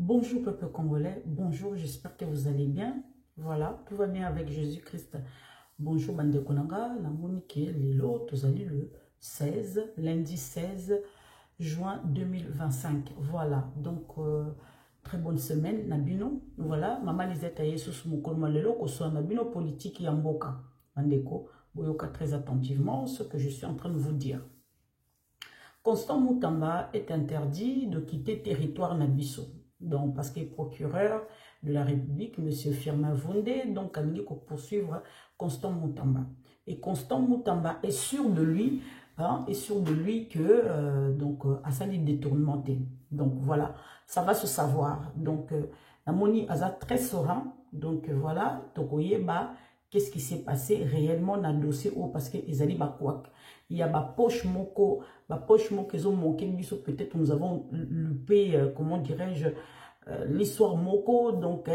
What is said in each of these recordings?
Bonjour peuple congolais, bonjour, j'espère que vous allez bien. Voilà, tout va bien avec Jésus-Christ. Bonjour bande konanga, la monique lelo, tozali le 16, lundi 16 juin 2025. Voilà, donc très bonne semaine, Nabino. Voilà, maman Lisette Ayesus Moukolma lelo, ko soit Nabino politique yamboka. Bandeko, boyoka très attentivement ce que je suis en train de vous dire. Constant Moutamba est interdit de quitter territoire Nabiso. Donc, parce qu'il est procureur de la République, M. Firmin Vondé, donc, a dit qu'on poursuivre Constant Moutamba. Et Constant Moutamba est sûr de lui, que, Assali détournementé. Donc, voilà, ça va se savoir. Donc, la moni Aza très serein. Donc, voilà, Tokoyeba, qu'est-ce qui s'est passé réellement dans le dossier parce que Ezali Bakwak. Il y a ma poche moko ils ont manqué peut-être nous avons loupé, comment dirais-je, l'histoire moko. Donc,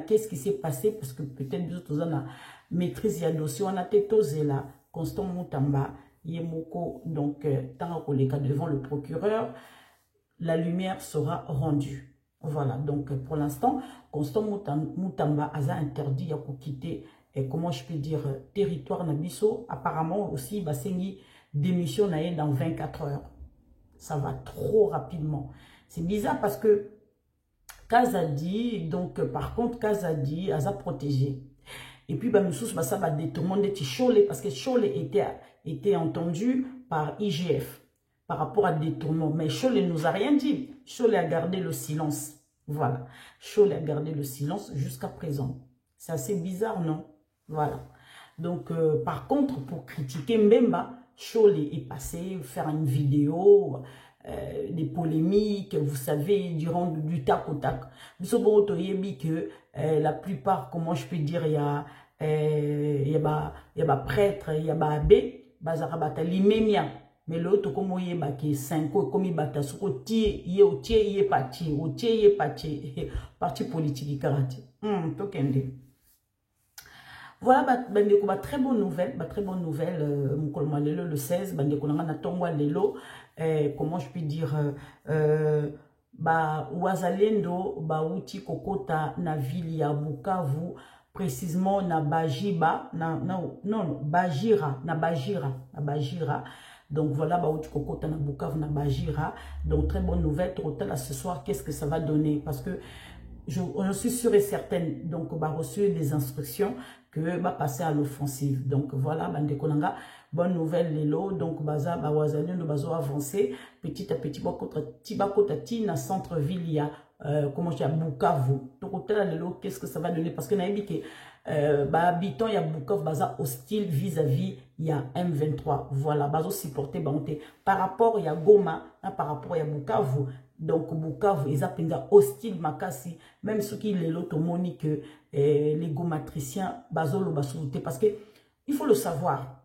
qu'est-ce qui s'est passé parce que peut-être nous autres on a maîtrise ya dossier, on a tétosé là, Constant Moutamba, Yemoko, donc, tant qu'on est devant le procureur, la lumière sera rendue. Voilà, donc pour l'instant, Constant Moutamba a interdit à quitter, comment je peux dire, territoire Nabiso. Apparemment aussi, Basengi démission dans 24 heures. Ça va trop rapidement. C'est bizarre parce que Kazadi, donc par contre, Kazadi a protégé. Et puis, ça va détourner Chole parce que Chole était entendu par IGF par rapport à détournement. Mais Chole ne nous a rien dit. Chole a gardé le silence. Voilà. Chole a gardé le silence jusqu'à présent. C'est assez bizarre, non? Voilà. Donc, par contre, pour critiquer Mbemba, Chole est passé faire une vidéo, des polémiques, vous savez, durant du tac au tac. Vous savez que la plupart, comment je peux dire, il y a prêtre, il y a abbé, bazarabata limemia. Mais l'autre, comme il y a 5 ans, comme il y a parti politique, tokende. Voilà, très bonne nouvelle, le 16, comment je peux dire, wazalendo, uti kokota na ville ya Bukavu, précisément na Bajiba, Bajira. Donc voilà, uti kokota na Bukavu, na Bajira. Donc très bonne nouvelle, total ce soir, qu'est-ce que ça va donner? Parce que je suis sûre et certaine, donc, reçu des instructions que va passer à l'offensive. Donc, voilà, Bandekonanga, bonne nouvelle, Lelo. Donc, Baza, Bawazali, nous bazo avancer petit à petit, Tibakotati, na centre-ville, il y a, comment je dis, Bukavu. Donc, hôtel, Lelo, qu'est-ce que ça va donner? Parce que, naïbi, que, habitant, il y a Bukavu, Baza hostile vis-à-vis, il y a M23. Voilà, Bazo supporté, Banté. Par rapport, il y a Goma, par rapport, il y a Bukavu. Donc, Bukavu, ils appellent hostile Makasi, même ceux qui les l'automoni que les gomatriciens, Bazolo, Basouté, parce que il faut le savoir,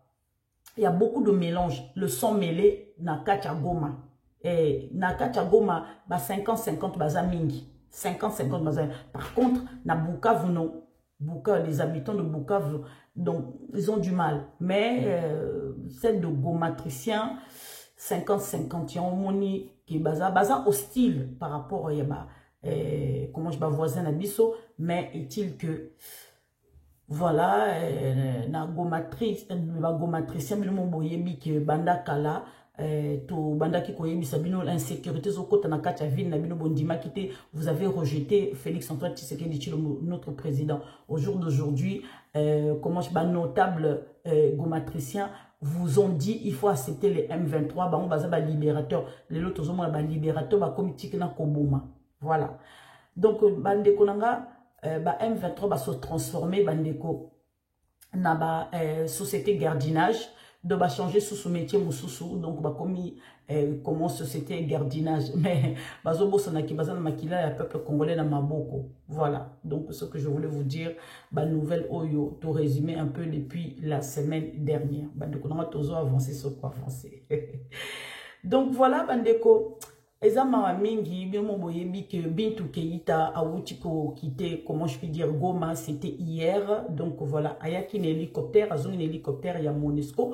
il y a beaucoup de mélanges, le sang mêlé, Nakacha Goma. Et Nakacha Goma, 50-50 baza mingi, 50-50 baza. Par contre, na Bukavu, non. Bukavu, les habitants de Bukavu, donc, ils ont du mal. Mais, celle de gomatriciens, 50-50, il y a un moni qui est baza hostile par rapport à comment je vais voisin Abisso, mais est-il que voilà, na gomatricien bino boyebi que banda kala to banda ki koyebi sabino l'insécurité zokota na katia ville na bino bondima kité, vous avez rejeté Félix Antoine Tshisekedi notre président. Au jour d'aujourd'hui, comment je vais notable gomatricien vous ont dit il faut accepter les M23, bah on va libérateur, les autres ont ba libérateur ba comité na koboma. Voilà. Donc bandeko nanga ba M23 va se transformer bandeko na ba société gardinage, de ba changer sous ce métier mususu, donc ba commis comment société gardinage, mais bazo bossa na ki bazana makila ya peuple congolais na maboko. Voilà. Donc ce que je voulais vous dire, ba nouvelle oyo tout résumé un peu depuis la semaine dernière. Bandeko nanga tozo avancer sur quoi avancer. Donc voilà bandeko. Ezama mingi, bimo boyebi que Bintou Keita a outiko quitté, comment je peux dire, Goma, c'était hier. Donc voilà, ayaki un hélicoptère, azongi un hélicoptère, il y a Monesco.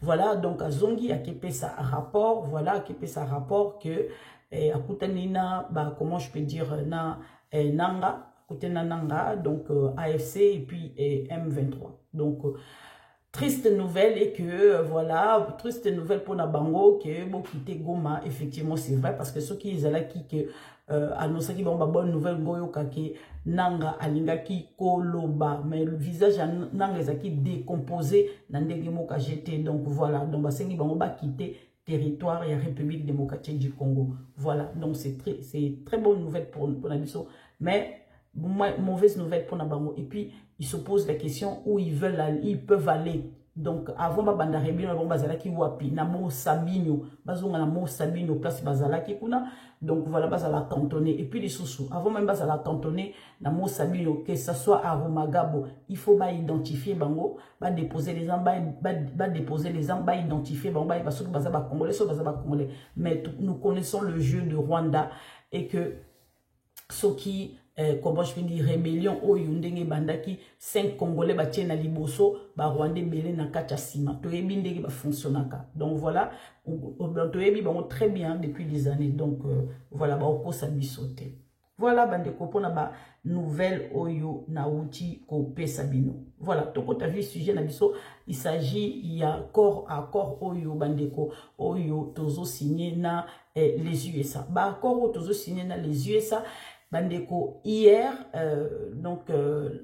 Voilà, donc azongi a képé sa rapport, voilà, a képé sa rapport que Akutanina, comment je peux dire, Nanga, Akutena Nanga, donc AFC et puis M23. Donc, triste nouvelle est que, voilà, triste nouvelle pour Nabango, que bon quitter Goma, effectivement, c'est vrai, parce que ceux qui sont là, qui annoncent qu'ils ont une bonne nouvelle, Goyo Kake, Nanga, Alingaki, Koloba, mais le visage Nanga est qui décomposé, Nandege Moka jeté, donc voilà, donc Basengi Bango va quitter territoire et la République démocratique du Congo. Voilà, donc c'est très bonne nouvelle pour Nabiso, mais mauvaise nouvelle pour Nabango. Et puis, ils se posent la question où ils veulent aller, ils peuvent aller. Donc, avant banda rebino, avant bazalaki wapi, namo Sabino, bazonga namo Sabino, place bazalaki kuna. Donc, voilà, bazala cantonné. Et puis, les sous-sous, avant même bazala cantonné, namo Sabino, que ce soit à Romagabo, il faut ba identifier bango, ba déposer les armes, ba déposer les armes, ba identifier bango, ba parce que bazaba congolais, soit bazaba congolais. Mais nous connaissons le jeu de Rwanda et que ceux qui comment je peux dire, rébellion au Yundenge Bandaki, 5 Congolais batien na liboso, ba Rwandais belé na kacha sima. Toyebi ndenge ba fonctionnaka. Donc voilà, toyebi bango très bien depuis des années. Donc voilà, ba oko sabi sauter. Voilà, bandeko pona ba nouvelle oyo na uti ko pesabino. Voilà, toko ta vu sujet na biso, il s'agit il y a accord oyo bandeko oyo tozo signé na les USA. Ba accord tozo signé na les USA. Bandeko, hier, donc,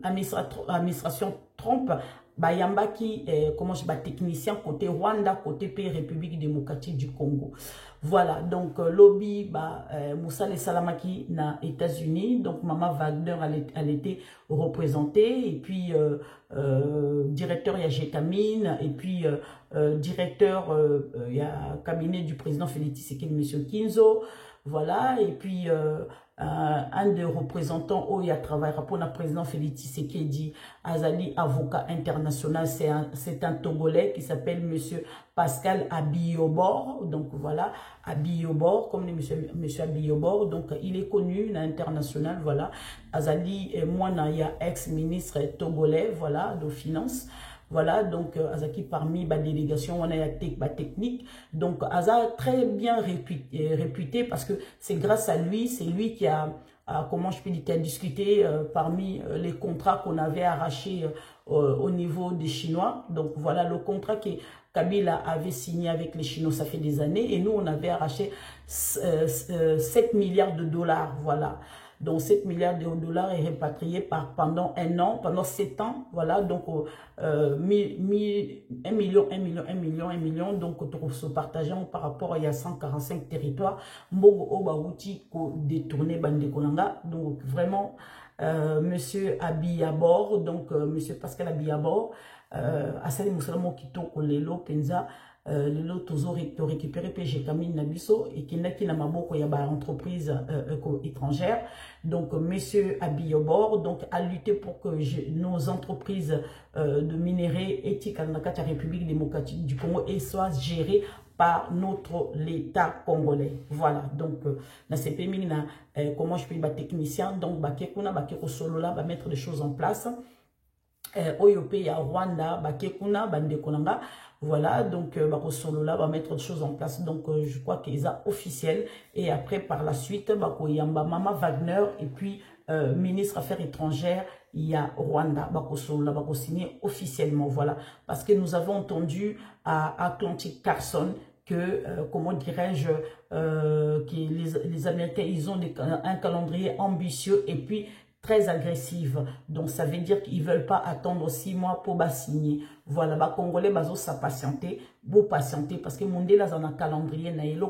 administration Trump, Bayambaki, comment je dis, technicien côté Rwanda, côté pays République démocratique du Congo. Voilà, donc, lobby, Moussa Le Salamaki, na États-Unis, donc, Maman Wagner, elle était représentée, et puis, directeur, il y a Gétamine, et puis, directeur, il y a cabinet du président Félix Tshisekedi, monsieur Kinzo, voilà, et puis, un des représentants où il y a travaillé pour le président Félix Tshisekedi, Azali, avocat international, c'est un Togolais qui s'appelle monsieur Pascal Abiyobor, donc voilà, Abiyobor, comme monsieur Abiyobor, donc il est connu à l'international, voilà, Azali, moi, il y a ex-ministre togolais, voilà, de finances. Voilà, donc Azaki parmi la délégation, on a la technique. Donc Aza très bien réputé parce que c'est grâce à lui, c'est lui qui a, comment je peux dire, qui a discuté parmi les contrats qu'on avait arrachés au niveau des Chinois. Donc voilà, le contrat que Kabila avait signé avec les Chinois, ça fait des années. Et nous, on avait arraché 7 milliards de dollars, voilà. Donc 7 milliards de dollars est répatrié pendant un an, pendant 7 ans, voilà, donc 1 million, donc se partageant par rapport à il y a 145 territoires, Mbogo Obaouti ko détourné Bandekonanga, donc vraiment, monsieur Abiyabor, donc monsieur Pascal Abiyabor, Asali Moussalamo Kito Kolelo Penza, lelo tozo récupérer PG Kamine Nabiso et qui n'a na maboko ya ba entreprise étrangère. Donc monsieur Abiyobor donc a lutté pour que nos entreprises de minerais éthiques à la République démocratique du Congo et soient gérées par l'État congolais. Voilà, donc na CPMI na comment je peux ba technicien donc ba kekuna ba keko solo là va mettre des choses en place. Oyope ya Rwanda ba kekuna bande konanga. Voilà, donc Solola va mettre des choses en place. Donc je crois qu'ils sont officiels. Et après, par la suite, Yamba Mama Wagner et puis ministre Affaires étrangères, il y a Rwanda, Solola va signer officiellement. Voilà, parce que nous avons entendu à Atlantic Carson que, comment dirais-je, que les Américains, ils ont un calendrier ambitieux et puis très agressive. Donc, ça veut dire qu'ils ne veulent pas attendre 6 mois pour signer. Voilà, les Congolais, ils ont patienté, parce que monde là, dans un calendrier, mais les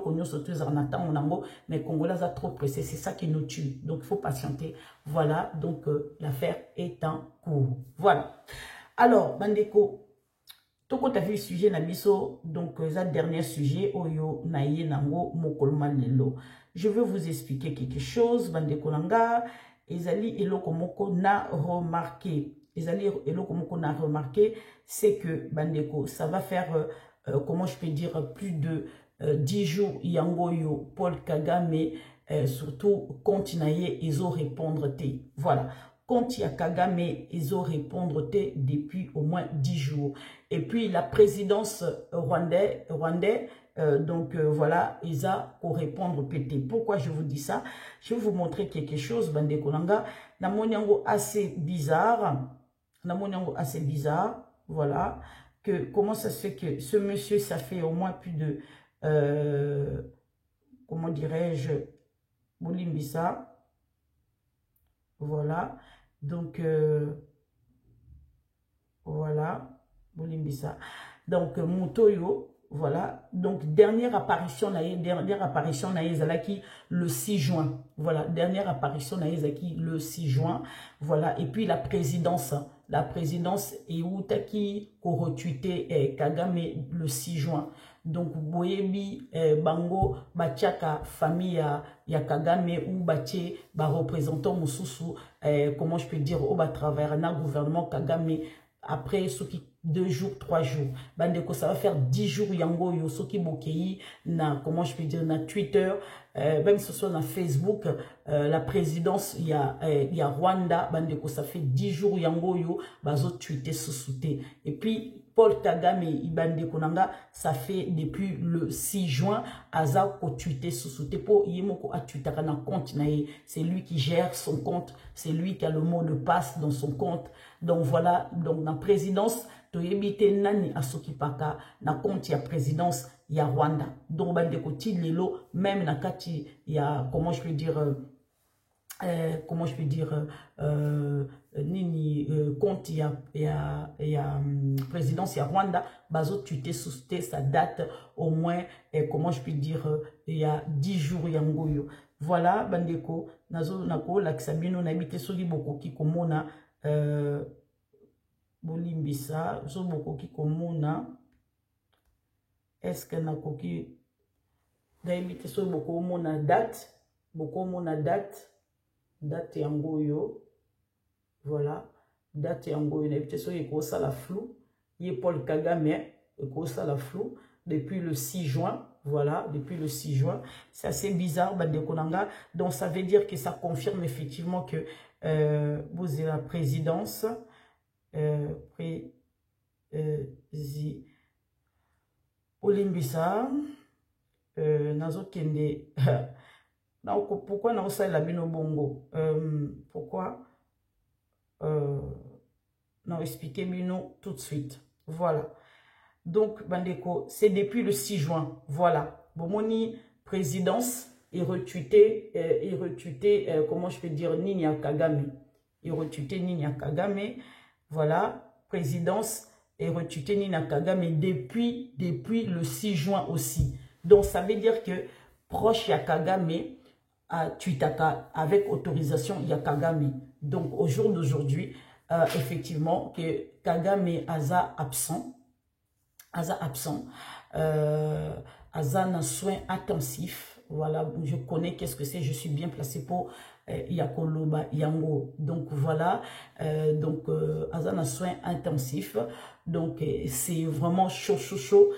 Congolais sont trop pressés. C'est ça qui nous tue. Donc, il faut patienter. Voilà, donc l'affaire est en cours. Voilà. Alors, Bandeko, tout tu as vu le sujet, Nabiso, donc, le dernier sujet, Oyo, Naye, Nango, Mokolman, Lelo. Je veux vous expliquer quelque chose, Bandeko Nanga. Ezali eloko moko na remarqué. Ezali eloko moko na remarqué, c'est que Bandeko, ça va faire, comment je peux dire, plus de 10 jours, Yangoyo, Paul Kagame, surtout, Kontinaye, ils ont répondre té. Voilà. Quand il y a Kagame, ils ont répondre depuis au moins 10 jours. Et puis la présidence rwandaise, voilà, ils ont pour répondre pété. Pourquoi je vous dis ça? Je vais vous montrer quelque chose, bande konanga. Na moniango assez bizarre. Na moniango assez bizarre. Voilà. Que comment ça se fait que ce monsieur, ça fait au moins plus de, comment dirais-je, Bolimbisa. Voilà. Donc, voilà. Bolimbisa. Donc, Moutoyo. Voilà, donc dernière apparition Zalaki le 6 juin. Voilà, dernière apparition Zalaki le 6 juin. Voilà, et puis la présidence est Outaki ko retweeté Kagame le 6 juin. Donc Boyebi Bango Bachaka famille ya Kagame ou Baché ba représentant Moussousou comment je peux dire au bas travers un gouvernement Kagame après ce qui 2 jours, 3 jours. Bandeko, ça va faire 10 jours yango yosoki bokei na, comment je peux dire, na Twitter, même ce soit na Facebook, la présidence, il y a Rwanda, bandeko, ça fait 10 jours yango yo, bazo tweeter sous-souté. Et puis, Paul Kagame, Ibandeko Nanga, ça fait depuis le 6 juin, Aza ko tweeter sous-souté pour Yemoko a tweeter na compte nae. C'est lui qui gère son compte, c'est lui qui a le mot de passe dans son compte. Donc voilà, donc la présidence, toyebite nani asokipaka na compte ya présidence ya Rwanda. Donc bandeko ti lelo même na kati ya comment je peux dire nini compte ya présidence ya Rwanda bazo tweeter sous sa date au moins comment je peux dire il y a 10 jours yangoyo. Voilà bandeko nazo nako laksabino na bité soli bokoki komona Bolimbisa, so bokoki komona. Est-ce que na koki daimite so boko mona date, boko mona date yangoyo. Voilà, date yangoyo na bite so yeko sa la flou. Ye Paul Kagame yeko sa la flou depuis le 6 juin. Voilà, depuis le 6 juin. C'est assez bizarre, Bandekonanga. Donc ça veut dire que ça confirme effectivement que vous avez la présidence. Olimbisa nazo kende pourquoi na osa la bino bongo pourquoi na expliquer bino tout de suite. Voilà, donc bandeko c'est depuis le 6 juin. Voilà, bomoni présidence et retweeté comment je peux dire Ninia Kagame et retweeté Ninia Kagame. Voilà, présidence et retweeté Nina Kagame depuis le 6 juin aussi. Donc, ça veut dire que proche ya Kagame a tweetaka avec autorisation ya Kagame. Donc, au jour d'aujourd'hui, effectivement, que Kagame aza absent, aza na soin intensif. Voilà, je connais qu'est-ce que c'est, je suis bien placé pour Yakoloba Yango. Donc voilà, Azana soins intensifs. Donc c'est vraiment chaud.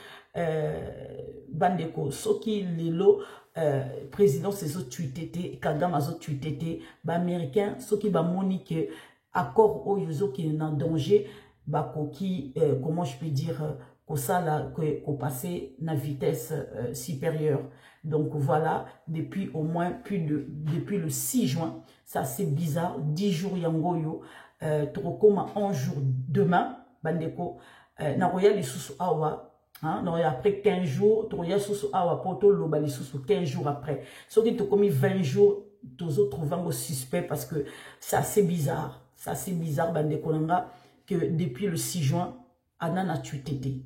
Bandeko, Soki Lelo, président ces autres tweetés, Kagame a autres tweetés, américain, Soki ba monique accord au yuzo qui est en danger, bakoki, comment je peux dire, qu'on passer na vitesse supérieure. Donc voilà, depuis au moins depuis le 6 juin, ça c'est bizarre, 10 jours yangoyo, trokoma 11 jours demain, bandeko, na royal isusu awa, hein, après 15 jours, royal isusu awa, poto loba isusu 15 jours après. Ce qui te commis 20 jours, tous autres trouvant au suspect parce que c'est assez bizarre, bandeko nanga, que depuis le 6 juin, Anan a tweeté.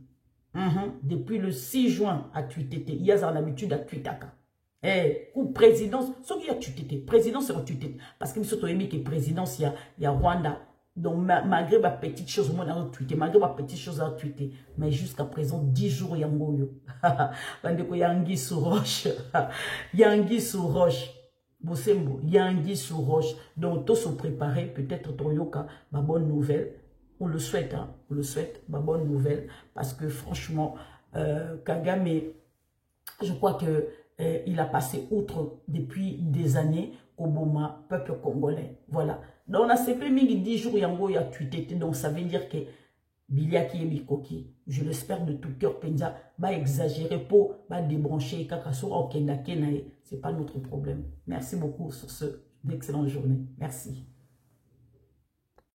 Depuis le 6 juin à tweeté, il y a l'habitude à tweeter. Ou présidence, ce qui a tweeté, présidence c'est tweeté. Parce que nous sommes que présidence, il y a Rwanda. Donc malgré ma petite chose, moi on a tweeté, malgré ma petite chose à tweeter. Mais jusqu'à présent, 10 jours, il y a Ngoyo. Yangi sous roche. Yangi sous roche. Bosembo, Yangi sous roche. Donc tous sont préparés, peut-être Toyoka, ma bonne nouvelle. On le souhaite, hein, on le souhaite, ma bonne nouvelle, parce que franchement, Kagame, je crois que il a passé outre depuis des années au Boma, peuple congolais. Voilà. Donc on a CP 10 jours, Yango, il a tweeté, donc ça veut dire que Biliaki et Mikoki. Je l'espère de tout cœur, Penza. Bah exagérer pour bah débrancher Kakaso au Kenda Kenae. C'est pas notre problème. Merci beaucoup sur ce. Une excellente journée. Merci.